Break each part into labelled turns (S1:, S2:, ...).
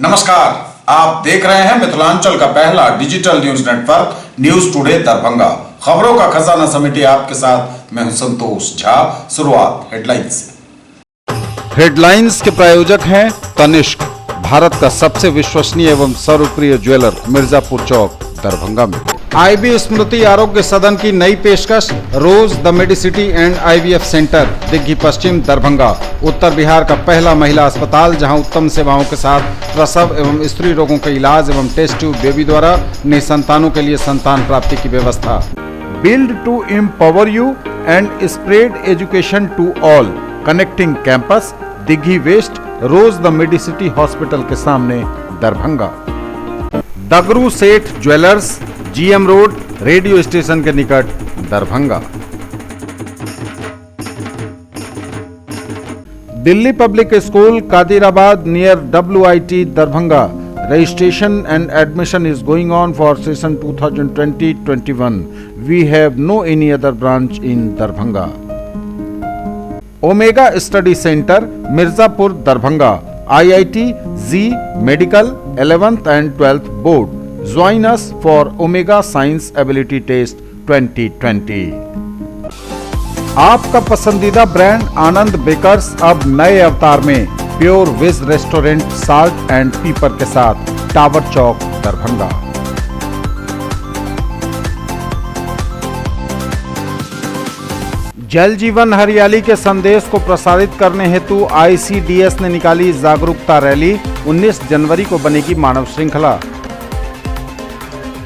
S1: नमस्कार, आप देख रहे हैं मिथिलांचल का पहला digital news network news today Darbhanga. खबरों का खजाना समेटे आपके साथ मैं हूं संतोष झा। शुरुआत हेडलाइंस से।
S2: हेडलाइंस के प्रायोजक हैं तनिष्क, भारत का सबसे विश्वसनीय एवं सर्वप्रिय ज्वेलर, मिर्जापुर चौक, दरभंगा में। आईबी स्मृति आरोग्य सदन की नई पेशकश, Rose the Medicity and IVF centre, Digghi Paschim, Darbhanga. Uttar Bihar का पहला महिला अस्पताल जहां उत्तम सेवाओं के साथ प्रसव एवं स्त्री रोगों के इलाज एवं टेस्ट ट्यूब बेबी द्वारा निसंतानों के लिए संतान प्राप्ति की व्यवस्था। Build to empower you and spread education to all, connecting campus, Digghi west, rose the Mediciti hospital के सामने, Darbhanga. Dagru Seth jewellers, GM road, radio station के निकट, Darbhanga. Delhi public school Kadirabad near WIT Darbhanga. Registration and admission is going on for session 2020-21. We have no any other branch in Darbhanga. Omega Study Center, Mirzapur, Darbhanga. IIT Z Medical 11th and 12th Board. Join us for Omega Science Ability Test 2020. आपका पसंदीदा brand आनंद bakers अब नए अवतार में, pure veg restaurant salt and pepper के साथ, tower चौक, दरभंगा। जल जीवन हरियाली के संदेश को प्रसारित करने हेतु ICDS ने निकाली जागरूकता रैली। 19 जनवरी को बनेगी मानव श्रृंखला।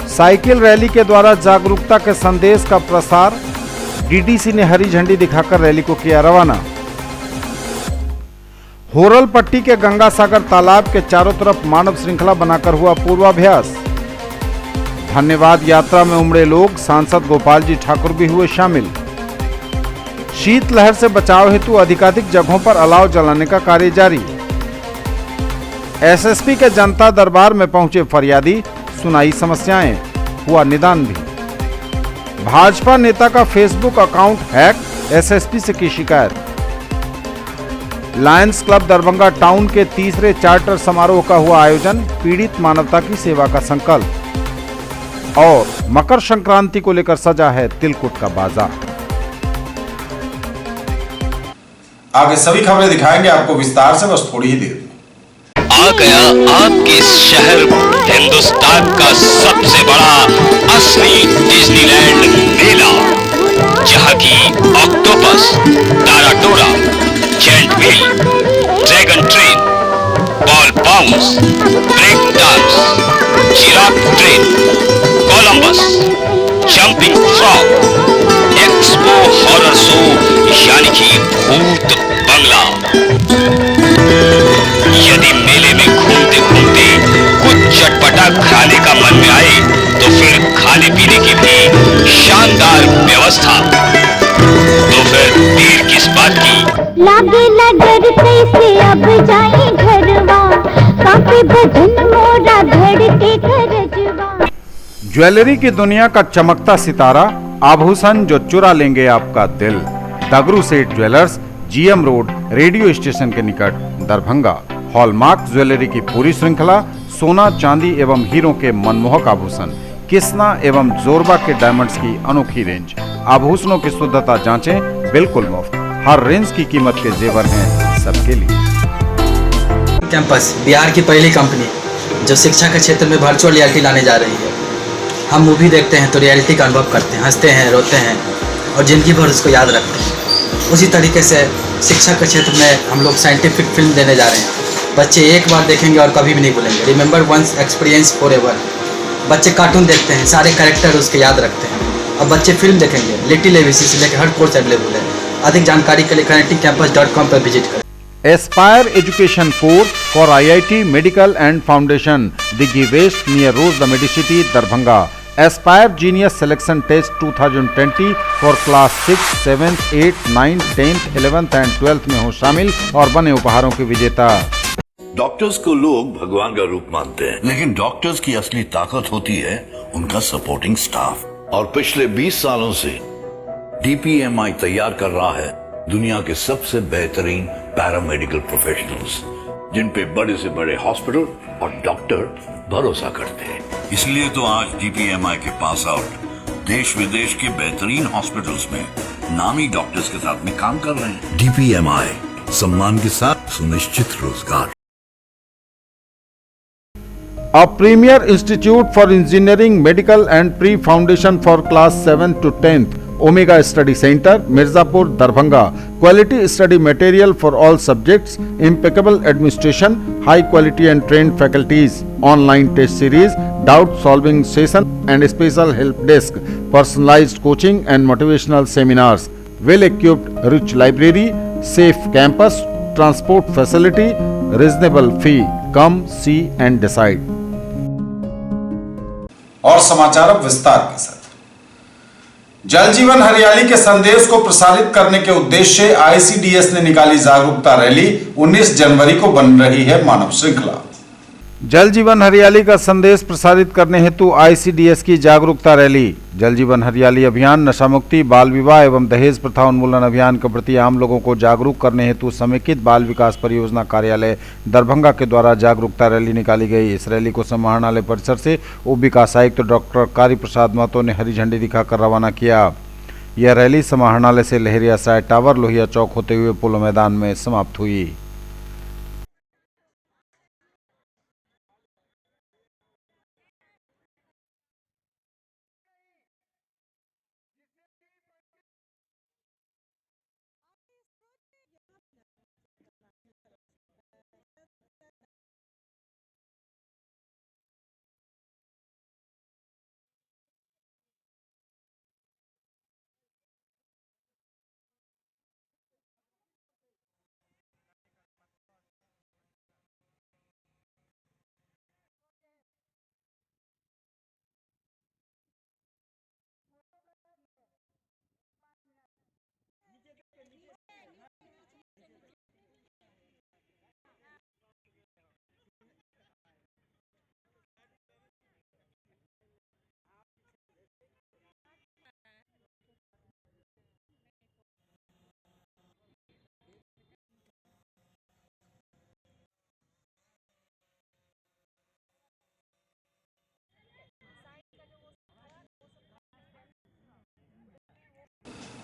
S2: साइकिल रैली के द्वारा जागरूकता के संदेश का प्रसार, DDC ने हरी झंडी दिखाकर रैली को किया रवाना। होरल पट्टी के गंगा सागर तालाब के चारों तरफ मानव श्रृंखला बनाकर हुआ पूर्वाभ्यास। धन्यवाद यात्रा में उमड़े लोग, सांसद गोपाल जी ठाकुर भी हुए शामिल। शीतलहर से बचाव हेतु अधिकाधिक जगहों पर अलाव जलाने का कार्य जारी। SSP के जनता दरबार में पहुंचे फरियादी, सुनाई समस्याएं, हुआ निदान भी। भाजपा नेता का फेसबुक अकाउंट हैक, SSP से की शिकायत। लायंस क्लब दरभंगा टाउन के तीसरे चार्टर समारोह का हुआ आयोजन, पीड़ित मानवता की सेवा का संकल्प। और मकर संक्रांति को लेकर सजा है तिलकुट का बाजार।
S1: आगे सभी खबरें दिखाएंगे आपको विस्तार से, बस थोड़ी ही देर।
S3: आ गया आपके शहर हिंदुस्तान का सबसे बड़ा असली डिज्नीलैंड मेला, जहां की ऑक्टोपस, ताराटोरा, giant wheel, dragon train, ball bounce, break dance, giraffe train, Columbus, jumping frog, expo horror show यानी कि भूत बंगला। यदि मेले में घूमते घूमते कुछ चटपटा खाने का मन में आए तो फिर खाने पीने की भी शानदार व्यवस्था। तो फिर देर किस बात की,
S4: लागे डर कैसे अब जाए घरवा, काफी बदन मोरा धड़के करजवा।
S2: ज्वेलरी की दुनिया का चमकता सितारा, आभूषण जो चुरा लेंगे आपका दिल। दगरू Seth jewellers, GM road, radio station के निकट, दरभंगा। हॉलमार्क ज्वेलरी की पूरी श्रृंखला, सोना, चांदी एवं हीरों के मनमोहक आभूषण, किस्ना एवं जोरबा के डायमंड्स की अनोखी रेंज। आभूषणों की शुद्धता जांचें, बिल्कुल मुफ्त। हर रेंज की कीमत के जेवर हैं सबके लिए।
S5: कैंपस बिहार की पहली कंपनी जो शिक्षा के क्षेत्र में वर्चुअल रियलिटी लाने जा रही है। हम मूवी देखते हैं तो रियलिटी का अनुभव करते हैं, हंसते हैं, रोते हैं और जिंदगी भर उसको याद रखते हैं। उसी तरीके से शिक्षा के क्षेत्र में हम लोग साइंटिफिक फिल्म देने जा रहे हैं। बच्चे एक बार देखेंगे और कभी भी नहीं भूलेंगे। Remember once, experience forever. बच्चे कार्टून देखते हैं, सारे कैरेक्टर उसके याद रखते हैं। अब बच्चे फिल्म देखेंगे, लिटिल ABC से लेकर हर कोर्स अवेलेबल है। अधिक जानकारी के लिए connectingcampus.com पर विजिट करें।
S2: Aspire education course for IIT medical and foundation, Digghi west near rose the Mediciti, Darbhanga. Aspire genius selection test 2020 for class 6, 7, 8, 9, 10, 11 and 12 में हो शामिल और बने उपहारों के विजेता।
S6: डॉक्टर्स को लोग भगवान का रूप मानते हैं, लेकिन डॉक्टर्स की असली ताकत होती है उनका सपोर्टिंग स्टाफ। और पिछले 20 सालों से DPMI तैयार कर रहा है दुनिया के सबसे बेहतरीन पैरामेडिकल प्रोफेशनल्स, जिन पे बड़े से बड़े हॉस्पिटल और डॉक्टर भरोसा करते हैं। इसलिए तो आज DPMI के पास आउट देश विदेश के बेहतरीन हॉस्पिटल्स में नामी डॉक्टर्स के साथ में काम कर रहे हैं। DPMI, सम्मान के साथ सुनिश्चित रोजगार।
S2: A premier institute for engineering, medical and pre-foundation for class 7 to 10th, Omega Study Center, Mirzapur, Darbhanga. Quality study material for all subjects, impeccable administration, high quality and trained faculties, online test series, doubt solving session and special help desk, personalized coaching and motivational seminars, well equipped rich library, safe campus, transport facility, reasonable fee. Come see and decide.
S1: और समाचार अब विस्तार के साथ। जल जीवन हरियाली के संदेश को प्रसारित करने के उद्देश्य से ICDS ने निकाली जागरूकता रैली। 19 जनवरी को बन रही है मानव श्रृंखला।
S2: जल जीवन हरियाली का संदेश प्रसारित करने हेतु ICDS की जागरूकता रैली। जल जीवन हरियाली अभियान, नशा मुक्ति, बाल विवाह एवं दहेज प्रथा उन्मूलन अभियान के प्रति आम लोगों को जागरूक करने हेतु समेकित बाल विकास परियोजना कार्यालय दरभंगा के द्वारा जागरूकता रैली निकाली गई। इस रैली को समाहरणालय परिसर से उप विकास आयुक्त डॉक्टर कारी प्रसाद महतो ने हरी झंडी दिखाकर रवाना किया। यह रैली समाहरणालय से लहरिया सराय टावर, लोहिया चौक होते हुए पोलो मैदान में समाप्त हुई।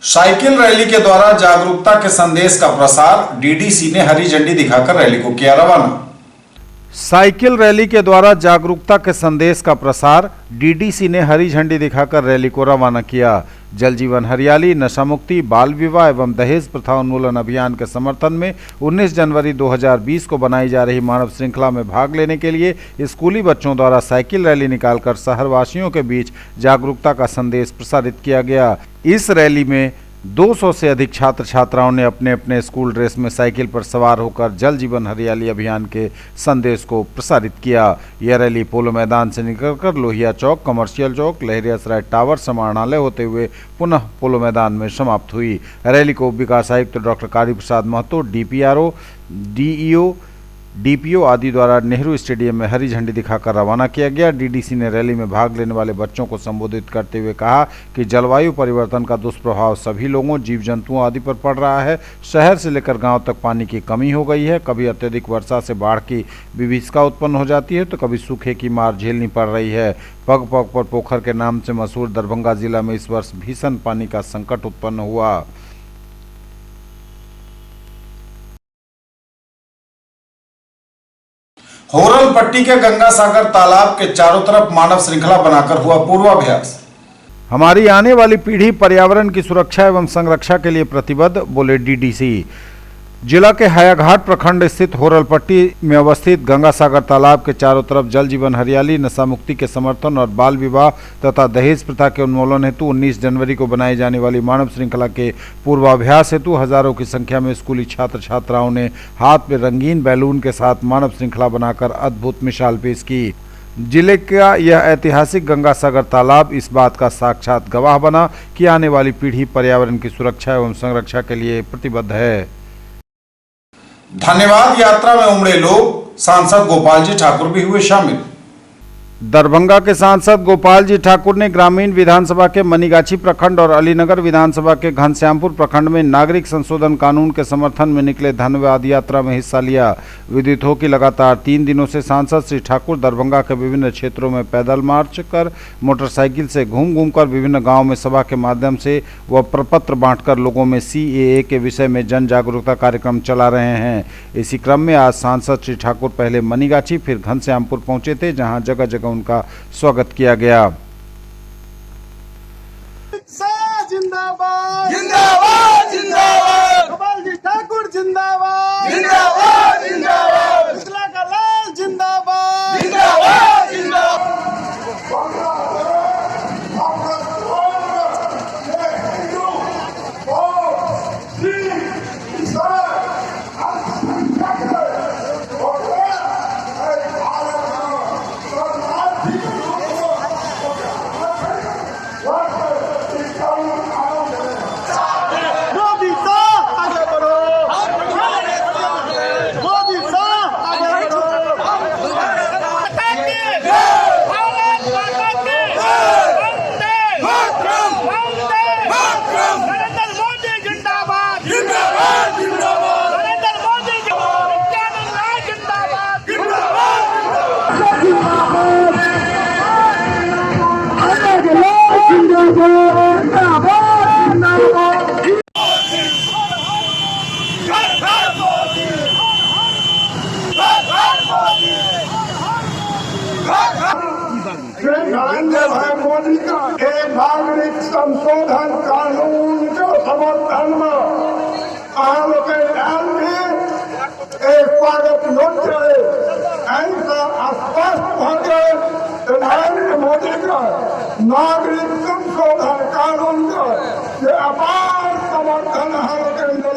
S1: साइकिल रैली के द्वारा जागरूकता के संदेश का प्रसार। DDC ने हरी झंडी दिखाकर रैली को किया रवाना।
S2: साइकिल रैली के द्वारा जागरूकता के संदेश का प्रसार। DDC ने हरी झंडी दिखाकर रैली को रवाना किया। जल जीवन हरियाली, नशा मुक्ति, बाल विवाह एवं दहेज प्रथा उन्मूलन अभियान के समर्थन में 19 जनवरी 2020 को बनाई जा रही मानव श्रृंखला में भाग लेने के लिए स्कूली बच्चों द्वारा साइकिल रैली निकालकर शहरवासियों के बीच जागरूकता का संदेश प्रसारित किया गया। इस रैली में 200 से अधिक छात्र छात्राओं ने अपने अपने स्कूल ड्रेस में साइकिल पर सवार होकर जल जीवन हरियाली अभियान के संदेश को प्रसारित किया। यह रैली पोलो मैदान से निकलकर लोहिया चौक, कमर्शियल चौक, लहरिया सराय टावर, समाहरणालय होते हुए पुनः पोलो मैदान में समाप्त हुई। रैली को विकास आयुक्त डॉक्टर कारी प्रसाद महतो, DPRO, DEO, DPO आदि द्वारा नेहरू स्टेडियम में हरी झंडी दिखाकर रवाना किया गया। DDC ने रैली में भाग लेने वाले बच्चों को संबोधित करते हुए कहा कि जलवायु परिवर्तन का दुष्प्रभाव सभी लोगों, जीव जंतुओं आदि पर पड़ रहा है। शहर से लेकर गांव तक पानी की कमी हो गई है। कभी अत्यधिक वर्षा से बाढ़ की विभीषिका उत्पन्न हो जाती है तो कभी सूखे की मार झेलनी पड़ रही है। पग पग पर पोखर के नाम से मशहूर दरभंगा जिला में इस वर्ष भीषण पानी का संकट उत्पन्न हुआ।
S1: होरल पट्टी के गंगा सागर तालाब के चारों तरफ मानव श्रृंखला बनाकर हुआ पूर्वाभ्यास।
S2: हमारी आने वाली पीढ़ी पर्यावरण की सुरक्षा एवं संरक्षा के लिए प्रतिबद्ध, बोले DDC। जिला के हायाघाट प्रखंड स्थित होरल पट्टी में अवस्थित गंगा सागर तालाब के चारों तरफ जल जीवन हरियाली, नशा मुक्ति के समर्थन और बाल विवाह तथा दहेज प्रथा के उन्मूलन हेतु 19 जनवरी को बनाई जाने वाली मानव श्रृंखला के पूर्वाभ्यास हेतु हजारों की संख्या में स्कूली छात्र छात्राओं ने हाथ में रंगीन बैलून के साथ मानव श्रृंखला बनाकर अद्भुत मिसाल पेश की। जिले का यह ऐतिहासिक गंगा सागर तालाब इस बात का साक्षात गवाह बना कि आने वाली पीढ़ी पर्यावरण की सुरक्षा एवं संरक्षा के लिए प्रतिबद्ध है।
S1: धन्यवाद। यात्रा में उमड़े लोग, सांसद गोपाल जी ठाकुर भी हुए शामिल।
S2: दरभंगा के सांसद गोपाल जी ठाकुर ने ग्रामीण विधानसभा के मनीगाछी प्रखंड और अलीनगर विधानसभा के घनश्यामपुर प्रखंड में नागरिक संशोधन कानून के समर्थन में निकले धन्यवाद यात्रा में हिस्सा लिया। विदित हो कि लगातार 3 दिनों से सांसद श्री ठाकुर दरभंगा के विभिन्न क्षेत्रों में पैदल मार्च कर, मोटरसाइकिल से घूम कर विभिन्न गाँव में सभा के माध्यम से व प्रपत्र बांटकर लोगों में CAA के विषय में जन जागरूकता कार्यक्रम चला रहे हैं। इसी क्रम में आज सांसद श्री ठाकुर पहले मनीगाछी फिर घनश्यामपुर पहुंचे थे, जहां जगह जगह उनका स्वागत किया गया।
S7: जिंदाबाद जिंदाबाद जिंदाबाद गोपाल जी ठाकुर जिंदाबाद जिंदाबाद जिंदाबाद पिछला का लाल जिंदाबाद जिंदाबाद नरेंद्र भाई मोदी का एक नागरिक संशोधन कानून के समर्थन में आम के ध्यान में एक स्वागत नोट ऐसा स्पष्ट हो गए नरेंद्र मोदी का नागरिक संशोधन कानून का ये अपार समर्थन हम केंद्र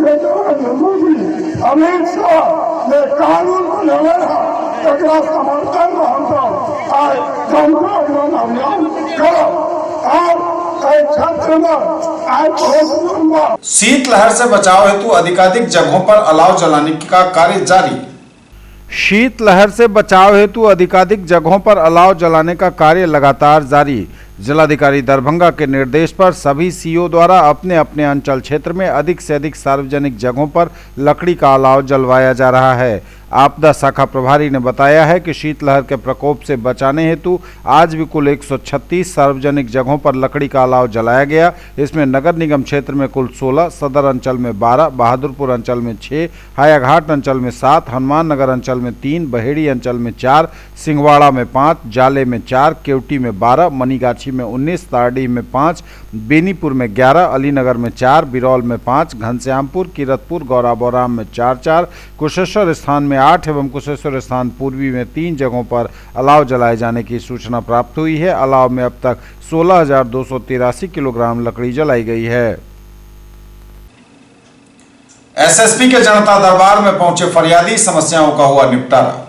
S7: ये नरेंद्र मोदी अमित शाह ने कानून बनाया समर्थन में हम सब आज जनता अभियान करो और क्षेत्र में आज
S1: शीतलहर से बचाव हेतु अधिकाधिक जगहों पर अलाव जलाने का कार्य जारी।
S2: शीतलहर से बचाव हेतु अधिकाधिक जगहों पर अलाव जलाने का कार्य लगातार जारी। जिलाधिकारी दरभंगा के निर्देश पर सभी CO द्वारा अपने अपने अंचल क्षेत्र में अधिक से अधिक सार्वजनिक जगहों पर लकड़ी का अलाव जलवाया जा रहा है। आपदा शाखा प्रभारी ने बताया है कि शीतलहर के प्रकोप से बचाने हेतु आज भी कुल 136 सार्वजनिक जगहों पर लकड़ी का अलाव जलाया गया। इसमें नगर निगम क्षेत्र में कुल 16, सदर अंचल में 12, बहादुरपुर अंचल में 6, हायाघाट अंचल में 7, हनुमान नगर अंचल में 3, बहेड़ी अंचल में 4, सिंहवाड़ा में 5, जाले में 4, केवटी में 12, मनीगाछी में 19, तारडीह में 5, बेनीपुर में 11, अलीनगर में 4, बिरौल में 5, घनश्यामपुर, किरतपुर, गौराबौराम में 4, कुशेश्वर स्थान में 8 एवं कुशेश्वर स्थान पूर्वी में 3 जगहों पर अलाव जलाए जाने की सूचना प्राप्त हुई है। अलाव में अब तक 16,283 किलोग्राम लकड़ी जलाई गई है।
S1: SSP के जनता दरबार में पहुंचे फरियादी, समस्याओं का हुआ निपटारा।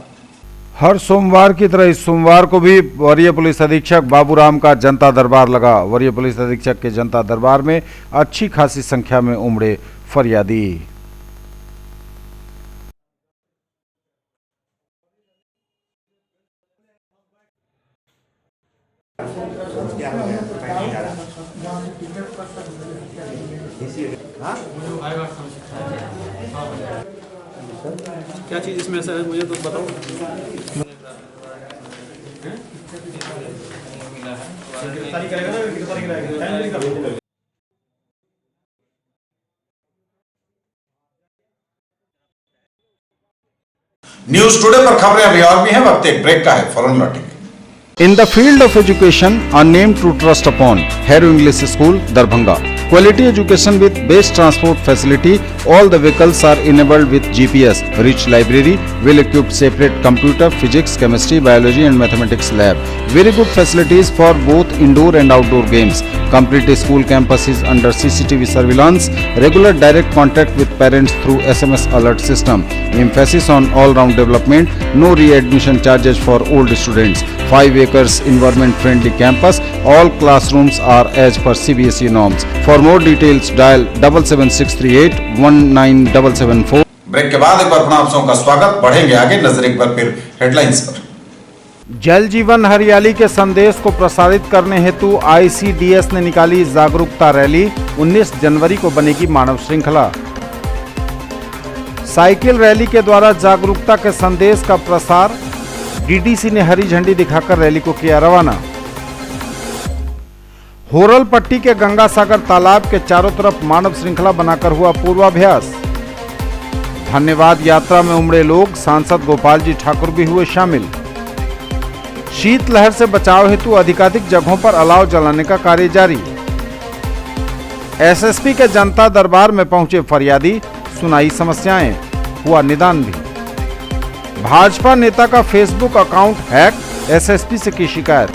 S2: हर सोमवार की तरह इस सोमवार को भी वरीय पुलिस अधीक्षक बाबूराम का जनता दरबार लगा। वरीय पुलिस अधीक्षक के जनता दरबार में अच्छी खासी संख्या में उमड़े फरियादी।
S8: क्या चीज इसमें ऐसा है मुझे तो बताओ।
S1: न्यूज टुडे पर खबरें अभी और भी हैं, वक्त एक ब्रेक का है, फौरन लौटेंगे।
S2: In the field of education, a name to trust upon, Hero English School, Darbhanga. Quality education with best transport facility. All the vehicles are enabled with GPS. Rich library, well-equipped separate computer, physics, chemistry, biology and mathematics lab. Very good facilities for both indoor and outdoor games. Complete school campus is under CCTV surveillance. Regular direct contact with parents through SMS alert system. Emphasis on all-round development. No re-admission charges for old students. 5 acres environment-friendly campus. All classrooms are as per CBSE norms. For more details, dial 77638 19774.
S1: Break के बाद एक बार पुनः आप सबका स्वागत। बढ़ेंगे आगे, नजर एक बार फिर हेडलाइंस पर।
S2: जल जीवन हरियाली के संदेश को प्रसारित करने हेतु आईसीडीएस ने निकाली जागरूकता रैली। 19 जनवरी को बनेगी मानव श्रृंखला। साइकिल रैली के द्वारा जागरूकता के संदेश का प्रसार। डीडीसी ने हरी झंडी दिखाकर रैली को किया रवाना। होरल पट्टी के गंगा सागर तालाब के चारों तरफ मानव श्रृंखला बनाकर हुआ पूर्वाभ्यास। धन्यवाद यात्रा में उमड़े लोग, सांसद गोपाल जी ठाकुर भी हुए शामिल। शीतलहर से बचाव हेतु अधिकाधिक जगहों पर अलाव जलाने का कार्य जारी। एसएसपी के जनता दरबार में पहुंचे फरियादी, सुनाई समस्याएं, हुआ निदान भी। भाजपा नेता का फेसबुक अकाउंट हैक, एसएसपी से की शिकायत।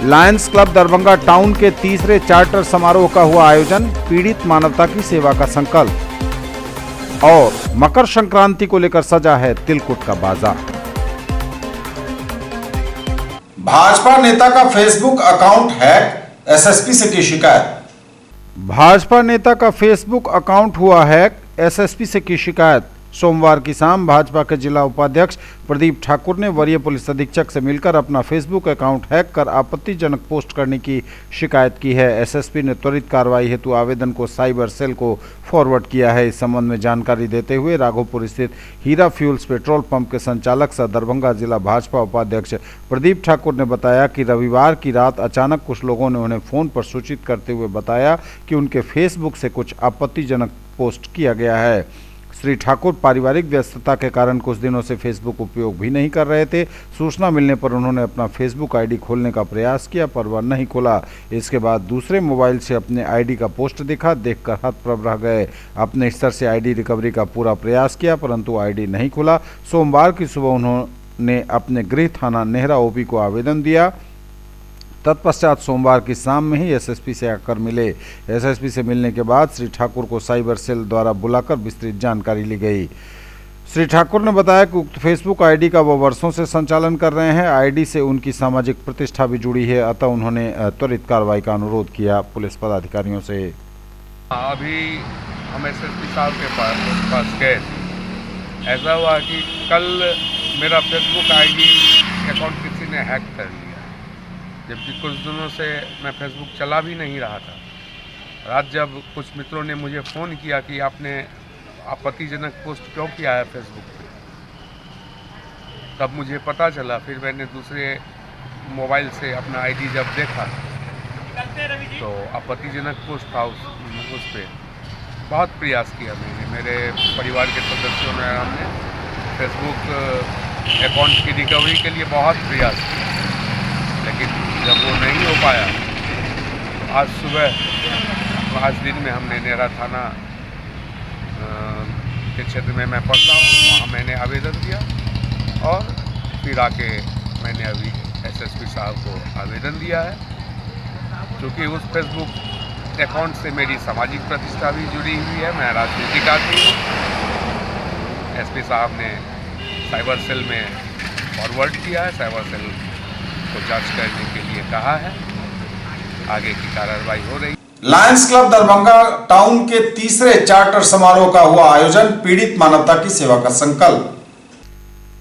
S2: लायंस क्लब दरभंगा टाउन के तीसरे चार्टर समारोह का हुआ आयोजन, पीड़ित मानवता की सेवा का संकल्प। और मकर संक्रांति को लेकर सजा है तिलकुट का बाजार।
S1: भाजपा नेता का फेसबुक अकाउंट हैक, एसएसपी से की शिकायत।
S2: भाजपा नेता का फेसबुक अकाउंट हुआ हैक, एसएसपी से की शिकायत। सोमवार की शाम भाजपा के जिला उपाध्यक्ष प्रदीप ठाकुर ने वरीय पुलिस अधीक्षक से मिलकर अपना फेसबुक अकाउंट हैक कर आपत्तिजनक पोस्ट करने की शिकायत की है। एसएसपी ने त्वरित कार्रवाई हेतु आवेदन को साइबर सेल को फॉरवर्ड किया है। इस संबंध में जानकारी देते हुए राघोपुर स्थित हीरा फ्यूल्स पेट्रोल पंप के संचालक सह दरभंगा जिला भाजपा उपाध्यक्ष प्रदीप ठाकुर ने बताया कि रविवार की रात अचानक कुछ लोगों ने उन्हें फोन पर सूचित करते हुए बताया कि उनके फेसबुक से कुछ आपत्तिजनक पोस्ट किया गया है। श्री ठाकुर पारिवारिक व्यस्तता के कारण कुछ दिनों से फेसबुक उपयोग भी नहीं कर रहे थे। सूचना मिलने पर उन्होंने अपना फेसबुक आईडी खोलने का प्रयास किया पर वह नहीं खुला। इसके बाद दूसरे मोबाइल से अपने आईडी का पोस्ट दिखा, देखकर हतप्रभ रह गए। अपने स्तर से आईडी रिकवरी का पूरा प्रयास किया परंतु आईडी नहीं खुला। सोमवार की सुबह उन्होंने अपने गृह थाना नेहरा ओपी को आवेदन दिया। तत्पश्चात सोमवार की शाम में ही एसएसपी से आकर मिले। एसएसपी से मिलने के बाद श्री ठाकुर को साइबर सेल द्वारा बुलाकर विस्तृत जानकारी ली गई। श्री ठाकुर ने बताया कि उक्त फेसबुक आईडी का वो वर्षों से संचालन कर रहे हैं। आईडी से उनकी सामाजिक प्रतिष्ठा भी जुड़ी है, अतः उन्होंने त्वरित कार्रवाई का अनुरोध किया पुलिस पदाधिकारियों से।
S9: अभी हम एसएसपी साहब के पास गए थे। ऐसा हुआ कि कल मेरा फेसबुक आईडी अकाउंट किसी ने हैक कर लिया, जबकि कुछ दिनों से मैं फेसबुक चला भी नहीं रहा था। रात जब कुछ मित्रों ने मुझे फ़ोन किया कि आपने आपत्तिजनक पोस्ट क्यों किया है फेसबुक पे, तब मुझे पता चला। फिर मैंने दूसरे मोबाइल से अपना आईडी जब देखा तो आपत्तिजनक पोस्ट था उस पर। बहुत प्रयास किया मैंने, मेरे परिवार के सदस्यों ने, हमने फेसबुक अकाउंट की रिकवरी के लिए बहुत प्रयास किया, लेकिन जब वो नहीं हो पाया तो आज सुबह, आज दिन में हमने नेहरा थाना के क्षेत्र में मैं पढ़ता हूँ, वहाँ मैंने आवेदन दिया और फिर आके मैंने अभी एसएसपी साहब को आवेदन दिया है। क्योंकि उस फेसबुक अकाउंट से मेरी सामाजिक प्रतिष्ठा भी जुड़ी हुई है, मैं राजनीतिक आदमी हूँ। एसपी साहब ने साइबर सेल में फॉरवर्ड किया है, साइबर सेल को जांच करने के लिए कहा है, आगे की कार्रवाई हो रही।
S1: लायंस क्लब दरभंगा टाउन के तीसरे चार्टर समारोह का हुआ आयोजन, पीड़ित मानवता की सेवा का संकल्प।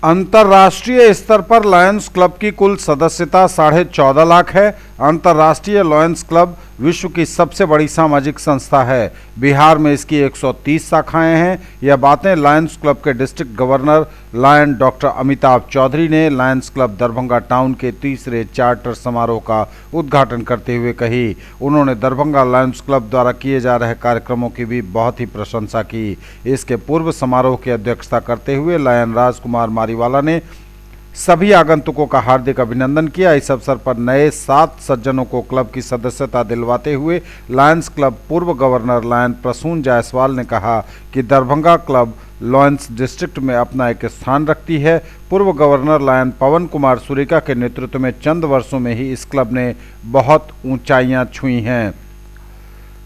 S2: अंतर्राष्ट्रीय स्तर पर लायंस क्लब की कुल सदस्यता 14.5 लाख है। अंतर्राष्ट्रीय लायंस क्लब विश्व की सबसे बड़ी सामाजिक संस्था है। बिहार में इसकी 130 शाखाएं हैं। यह बातें लायंस क्लब के district governor lion doctor Amitabh Chaudhary ने लायंस क्लब दरभंगा टाउन के तीसरे चार्टर समारोह का उद्घाटन करते हुए कही। उन्होंने दरभंगा लायंस क्लब द्वारा किए जा रहे कार्यक्रमों की भी बहुत ही प्रशंसा की। इसके पूर्व समारोह की अध्यक्षता करते हुए लायन राजकुमार मारीवाला ने सभी आगंतुकों का हार्दिक अभिनंदन किया। इस अवसर पर नए 7 सज्जनों को क्लब की सदस्यता दिलवाते हुए लायंस क्लब पूर्व गवर्नर लायन प्रसून जायसवाल ने कहा कि दरभंगा क्लब लायंस डिस्ट्रिक्ट में अपना एक स्थान रखती है। पूर्व गवर्नर लायन पवन कुमार सुरीका के नेतृत्व में चंद वर्षों में ही इस क्लब ने बहुत ऊंचाइयां छुई हैं।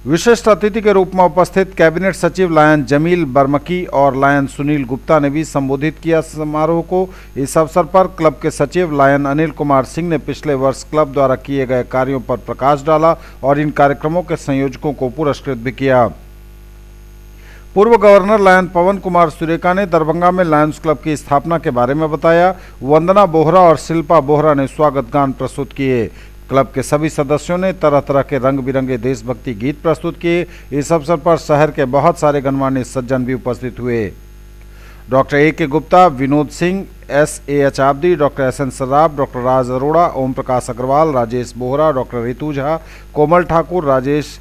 S2: विशिष्ट अतिथि के रूप में उपस्थित कैबिनेट सचिव लायन जमील बर्मकी और लायन सुनील गुप्ता ने भी संबोधित किया समारोह को। इस अवसर पर क्लब के सचिव लायन अनिल कुमार सिंह ने पिछले वर्ष क्लब द्वारा किए गए कार्यों पर प्रकाश डाला और इन कार्यक्रमों के संयोजकों को पुरस्कृत भी किया। पूर्व गवर्नर लायन पवन कुमार सुरेका ने दरभंगा में लायंस क्लब की स्थापना के बारे में बताया। वंदना बोहरा और शिल्पा बोहरा ने स्वागत गान प्रस्तुत किए। क्लब के सभी सदस्यों ने तरह तरह के रंग बिरंगे देशभक्ति गीत प्रस्तुत किए। इस अवसर पर शहर के बहुत सारे गणमान्य सज्जन भी उपस्थित हुए। Doctor A.K. Gupta, Vinod Singh, S.A.H. Abdi, doctor S.N. Sarraf, doctor Raj Arora, Om Prakash Agarwal, Rajesh Bohra, doctor Ritu Jha, Komal Thakur, Rajesh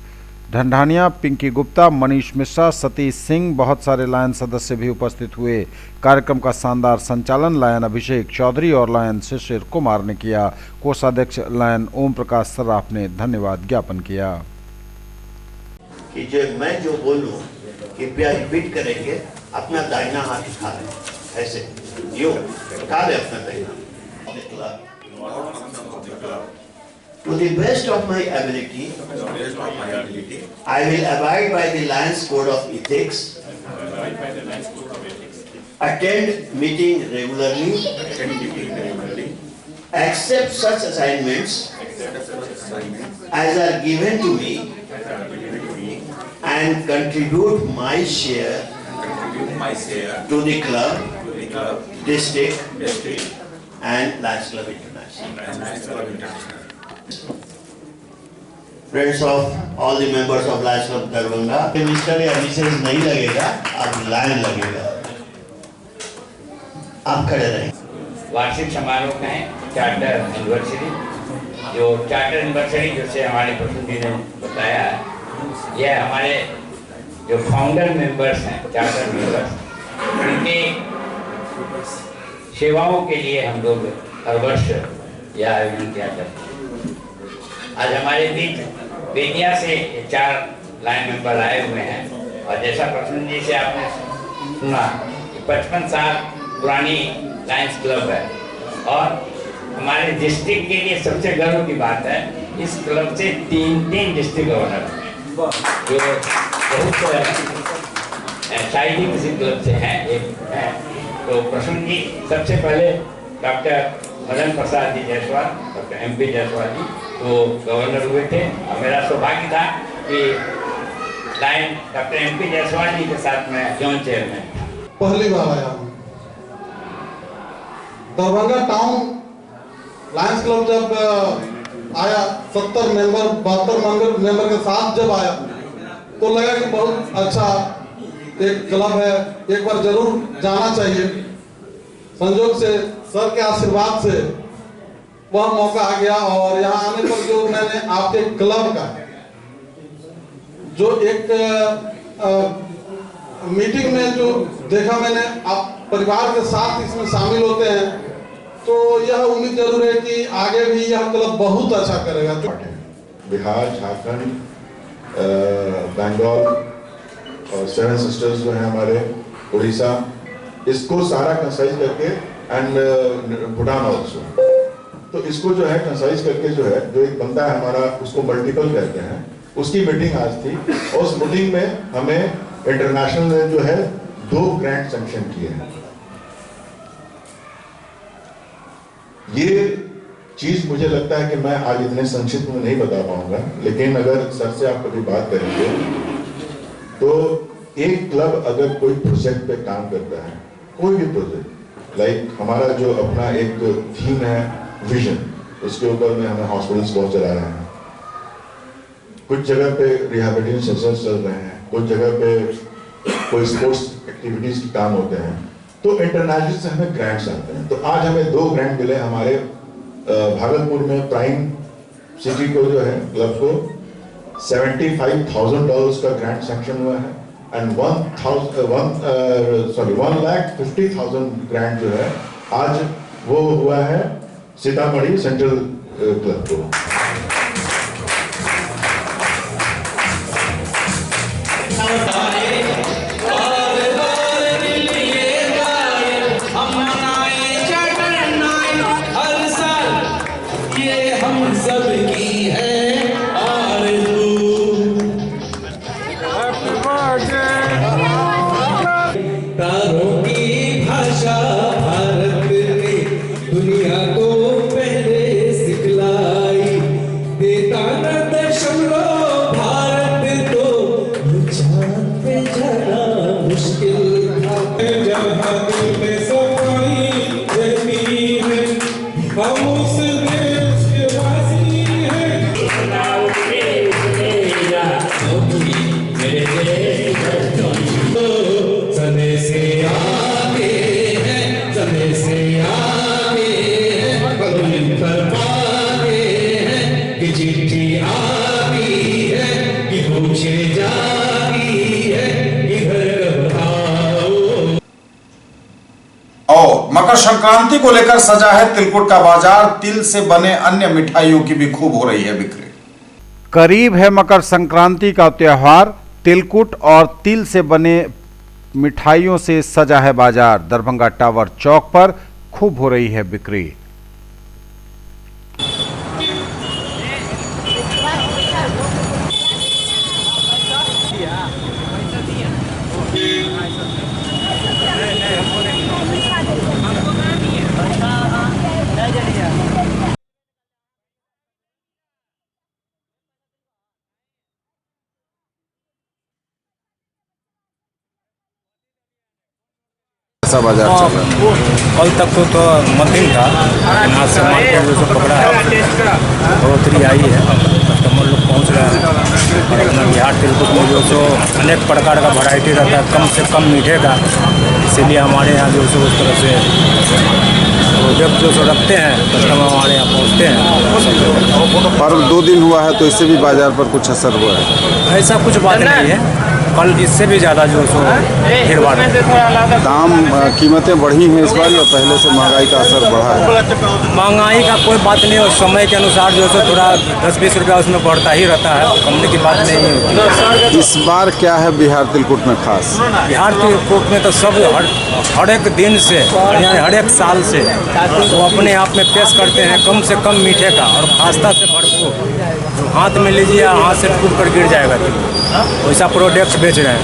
S2: Dhandhania, Pinky Gupta, Manish Mishra, Satish Singh, बहुत सारे लायन सदस्य भी उपस्थित हुए। कार्यक्रम का शानदार संचालन लायन अभिषेक चौधरी और लायन शिशिर कुमार ने किया। कोषाध्यक्ष लायन ओम प्रकाश सर्राफ ने धन्यवाद ज्ञापन किया।
S10: कि मैं जो बोलूं कृपया रिपीट करेंगे। अपना दाहिना हाथ उठा लें, ऐसे यूं उठा ले अपना दाहिना। To the best of my ability, I will abide by the Lions Code of Ethics, attend meeting regularly, accept such assignments as are given to me, and contribute my share to the club, district, and Lions Club International. Friends of all the members of Lions Club Darbhanga, mister या Mrs नहीं लगेगा, अब lion लगेगा। आप खड़े रहें।
S11: वार्षिक समारोह का है चार्टर एनिवर्सरी, जो चार्टर एनिवर्सरी जैसे हमारे प्रसन्न जी ने बताया, यह हमारे जो फाउंडर मेंबर्स हैं, चार्टर मेंबर्स, उनकी सेवाओं के लिए हम लोग हर वर्ष यह आयोजन किया जाता है। आज हमारे बीच बेतिया से 4 लाइन मेंबर आए हुए हैं और जैसा प्रसन्न जी से आपने सुना 55 साल पुरानी लायंस क्लब है और हमारे डिस्ट्रिक्ट के लिए सबसे गर्व की बात है, इस क्लब से 3 डिस्ट्रिक्ट गवर्नर हैं, जो बहुत शायद किसी क्लब से हैं, एक है। तो प्रसन्न जी सबसे पहले doctor Madan Prasad ji Jaiswal, doctor MP Jaiswal जी तो गवर्नर हुए थे और मेरा सौभाग्य था कि लाइन डॉक्टर MP जायसवाल जी के साथ में जोन चेयरमैन।
S7: पहली बार आया हूँ दरभंगा टाउन लायंस क्लब। जब आया 70 मेंबर 72 मेंबर के साथ जब आया तो लगा कि बहुत अच्छा एक क्लब है, एक बार जरूर जाना चाहिए। संयोग से सर के आशीर्वाद से वह मौका आ गया और यहाँ आने पर जो मैंने आपके क्लब का जो एक मीटिंग में जो देखा मैंने, आप परिवार के साथ इसमें शामिल होते हैं, तो यह उम्मीद जरूर है कि आगे भी यह क्लब बहुत अच्छा करेगा।
S12: बिहार, झारखंड, बंगाल और 7 सिस्टर्स जो हैं हमारे, उड़ीसा, इसको सारा कंसाइज करके एंड भूटान ऑल्सो, तो इसको जो है कंसाइज करके जो है जो एक बनता है हमारा, उसको मल्टीपल कहते हैं, उसकी मीटिंग आज थी और उस मीटिंग में हमें इंटरनेशनल ने जो है 2 ग्रांट सैंक्शन किए हैं। ये चीज मुझे लगता है कि मैं आज इतने संक्षिप्त में नहीं बता पाऊंगा, लेकिन अगर सर से आप कभी बात करेंगे तो एक क्लब अगर कोई प्रोजेक्ट पे काम करता है, कोई भी प्रोजेक्ट, लाइक हमारा जो अपना एक थीम है विजन, उसके ऊपर में हमें हॉस्पिटल्स बहुत चला रहे हैं, कुछ जगह पे रिहैबिलिटेशन सेशंस चल रहे हैं, कुछ जगह पे कोई स्पोर्ट्स एक्टिविटीज के काम होते हैं, तो इंटरनेशनल से हमें ग्रांट्स आते हैं। तो आज हमें 2 ग्रांट मिले हमारे भागलपुर में प्राइम सिटी को जो है क्लब को $75,000 का ग्रांट सैंक्शन हुआ है एंड 1,50,000 ग्रांट जो है आज वो हुआ है सीतामढ़ी सेंट्रल क्लब को।
S13: दुनिया को पहले सिखलाई
S1: संक्रांति को लेकर सजा है तिलकुट का बाजार। तिल से बने अन्य मिठाइयों की भी खूब हो रही है बिक्री।
S2: करीब है मकर संक्रांति का त्योहार। तिलकुट और तिल से बने मिठाइयों से सजा है बाजार। दरभंगा टावर चौक पर खूब हो रही है बिक्री। कैसा बाजार चल रहा है?
S13: कल तक तो मध्यम था, लेकिन आज से मार्केट जो पकड़ा है बढ़ोतरी आई है। कस्टमर लोग पहुंच रहे हैं और अपना बिहार तिलकुट में जो सो अनेक प्रकार का वैरायटी रहता है, कम से कम मीठे का। इसीलिए हमारे यहाँ जो सो उस तरह से प्रोडक्ट जो सो रखते हैं, कस्टमर हमारे यहाँ पहुँचते हैं।
S2: पर्व 2 दिन हुआ है तो इससे भी बाजार पर कुछ असर हुआ है?
S13: ऐसा कुछ बात नहीं है, कल इससे भी ज़्यादा जो सो भीड़ भाड़ है।
S2: दाम कीमतें बढ़ी हैं इस बार या पहले से महंगाई का असर बढ़ा है?
S13: महंगाई का कोई बात नहीं, और समय के अनुसार जो है थोड़ा 10-20 रुपया उसमें बढ़ता ही रहता है, कमने की बात नहीं होती।
S2: इस बार क्या है बिहार तिलकुट में खास?
S13: बिहार तिलकुट में तो सब हर एक दिन से यानी हर एक साल से वो अपने आप में पेश करते हैं कम से कम मीठे का और खास्ता से भरपूर। हाथ में लीजिए, हाथ से टूट कर गिर जाएगा, वैसा प्रोडक्ट बेच रहे हैं।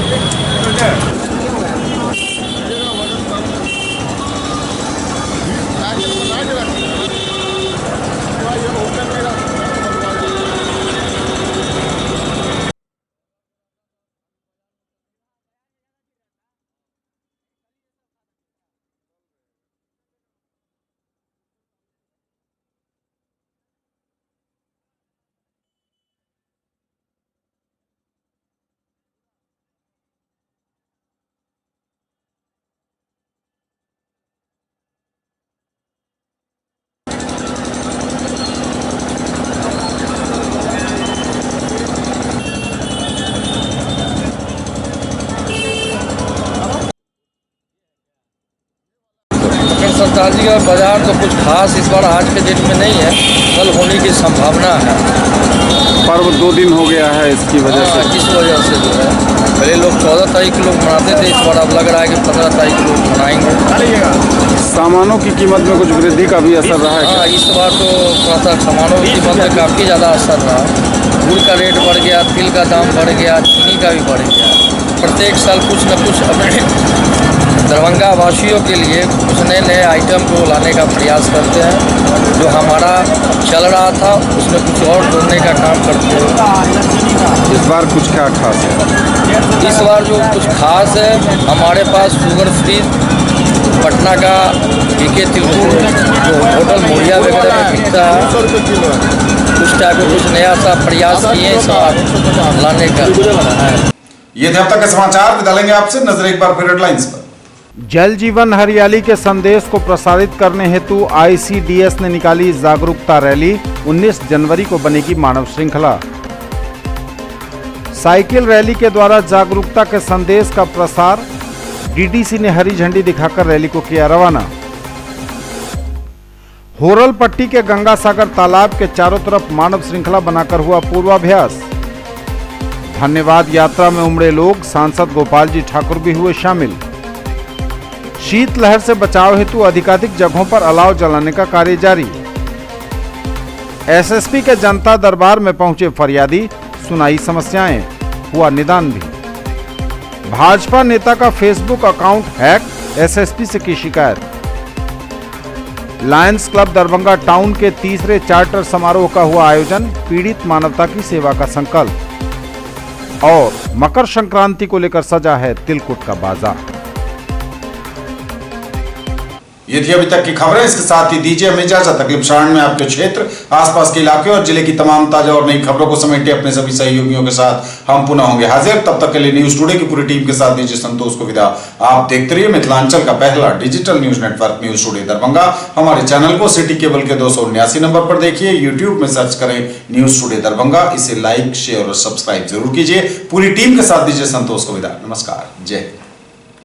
S14: संक्रांति का बाजार तो कुछ खास इस बार आज के डेट में नहीं है, कल होने की संभावना है।
S2: पर्व 2 दिन हो गया है, इसकी वजह से
S14: इस वजह से जो है पहले लोग 14 तारीख को लोग मनाते थे, इस बार अब लग रहा है कि 15 तारीख को लोग मनाएंगे।
S2: सामानों की कीमत में कुछ वृद्धि का भी असर रहा है?
S14: हाँ, इस बार तो थोड़ा सा सामानों की कीमत में काफ़ी ज़्यादा असर रहा। गुड़ का रेट बढ़ गया, तिल का दाम बढ़ गया, चीनी का भी बढ़ गया। प्रत्येक साल कुछ न कुछ अपने दरभंगा वासियों के लिए कुछ नए नए आइटम को लाने का प्रयास करते हैं। जो हमारा चल रहा था उसमें कुछ और जोड़ने का काम करते हैं।
S2: इस बार कुछ क्या खास है?
S14: इस बार जो कुछ खास है, हमारे पास शुगर फ्री पटना का बीके तिलकुट जो होटल मोरिया वगैरह में बिकता है, उस टाइप का कुछ नया सा प्रयास किए इस बार लाने का।
S1: ये थे अब तक के समाचार। विदा लेंगे आपसे, नजर एक बार फिर हेडलाइंस पर।
S2: जल जीवन हरियाली के संदेश को प्रसारित करने हेतु ICDS ने निकाली जागरूकता रैली। 19 जनवरी को बनेगी मानव श्रृंखला। साइकिल रैली के द्वारा जागरूकता के संदेश का प्रसार। DDC ने हरी झंडी दिखाकर रैली को किया रवाना। होरल पट्टी के गंगा सागर तालाब के चारों तरफ मानव श्रृंखला बनाकर हुआ पूर्वाभ्यास। धन्यवाद यात्रा में उमड़े लोग, सांसद गोपाल जी ठाकुर भी हुए शामिल। शीतलहर से बचाव हेतु अधिकाधिक जगहों पर अलाव जलाने का कार्य जारी। SSP के जनता दरबार में पहुंचे फरियादी, सुनाई समस्याएं, हुआ निदान भी। भाजपा नेता का फेसबुक अकाउंट हैक, SSP से की शिकायत। लायंस क्लब दरभंगा टाउन के तीसरे चार्टर समारोह का हुआ आयोजन, पीड़ित मानवता की सेवा का संकल्प। और मकर संक्रांति को लेकर सजा है तिलकुट का बाजार।
S1: ये थी अभी तक की खबरें। इसके साथ ही दीजिए हमें इजाजत। अगले प्रसारण में आपके क्षेत्र, आसपास के इलाके और जिले की तमाम ताजा और नई खबरों को समेटे अपने सभी सहयोगियों के साथ हम पुनः होंगे हाजिर। तब तक के लिए न्यूज टुडे की पूरी टीम के साथ दीजिए संतोष को विदा। आप देखते रहिए मिथिलांचल का पहला digital news network news today Darbhanga. हमारे चैनल को सिटी केबल के 279 नंबर पर देखिए। यूट्यूब में सर्च करें न्यूज टुडे दरभंगा। इसे लाइक, शेयर और सब्सक्राइब जरूर कीजिए। पूरी टीम के साथ दीजिए संतोष को विदा। नमस्कार, जय हिंद।